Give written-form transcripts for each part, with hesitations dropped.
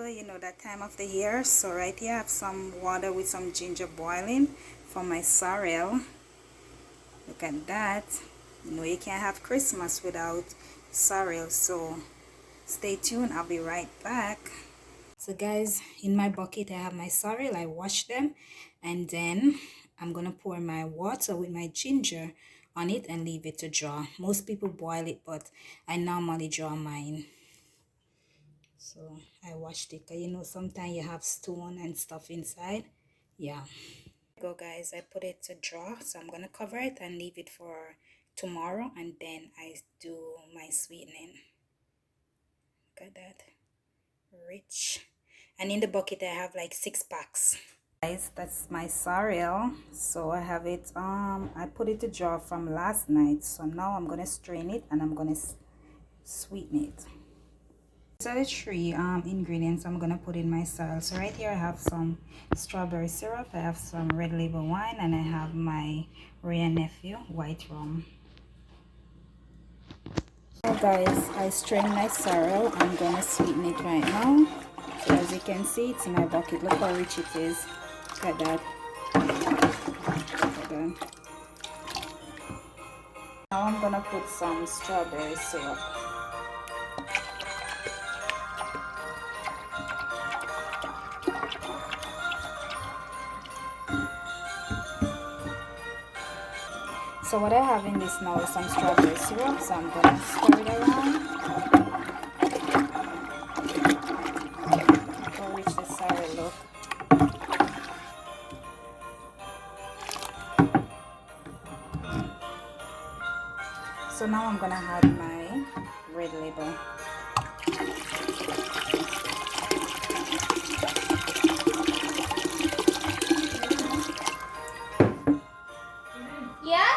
you know, that time of the year. So right here I have some water with some ginger boiling for my sorrel. Look at that. You know, you can't have Christmas without sorrel, so stay tuned, I'll be right back. So guys, in my bucket I have my sorrel. I washed them, and then I'm gonna pour my water with my ginger on it and leave it to draw. Most people boil it, but I normally draw mine. So I washed it, 'cause you know sometimes you have stone and stuff inside. Yeah. Go guys, I put it to draw, so I'm gonna cover it and leave it for tomorrow, and then I do my sweetening. Look at that, rich. And in the bucket I have like 6 packs. Guys, that's my sorrel. So I have it, I put it to draw from last night, so now I'm gonna strain it and I'm gonna sweeten it. These are the 3 ingredients I'm gonna put in my sorrel. So right here I have some strawberry syrup, I have some red label wine, and I have my Ray and Nephew white rum. So guys, I strained my sorrel. I'm gonna sweeten it right now. So as you can see, it's in my bucket. Look how rich it is. Look at that. Look at that. Now I'm gonna put some strawberry syrup. So what I have in this now is some strawberry syrup, so I'm gonna stir it around. Look how rich the sorrel look. So now I'm gonna add my red label. Yeah?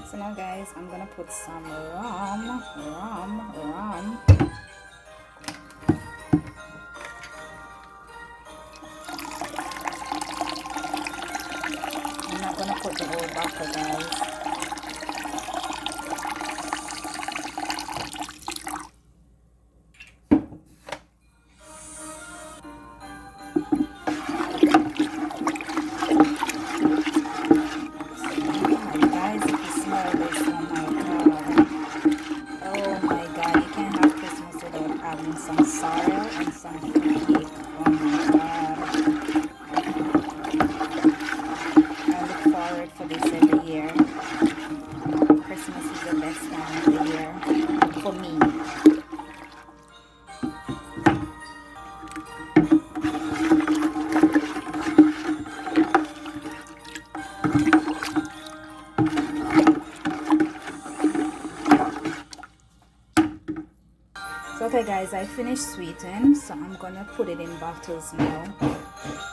So now guys, I'm gonna put some rum. I'm not gonna put the whole bottle, guys. Some sorrel and some fruit cake. Oh my god. I look forward for this every year. Christmas is the best time of the year for me. So okay guys, I finished sweetening, so I'm gonna put it in bottles now.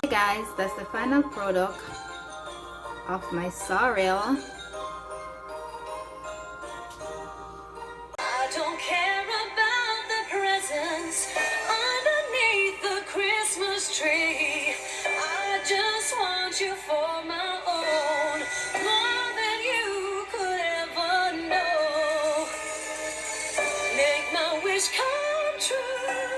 Hey guys, that's the final product of my sorrel. I don't care about the presents underneath the Christmas tree. I just want you for my own, more than you could ever know. Make my wish come true.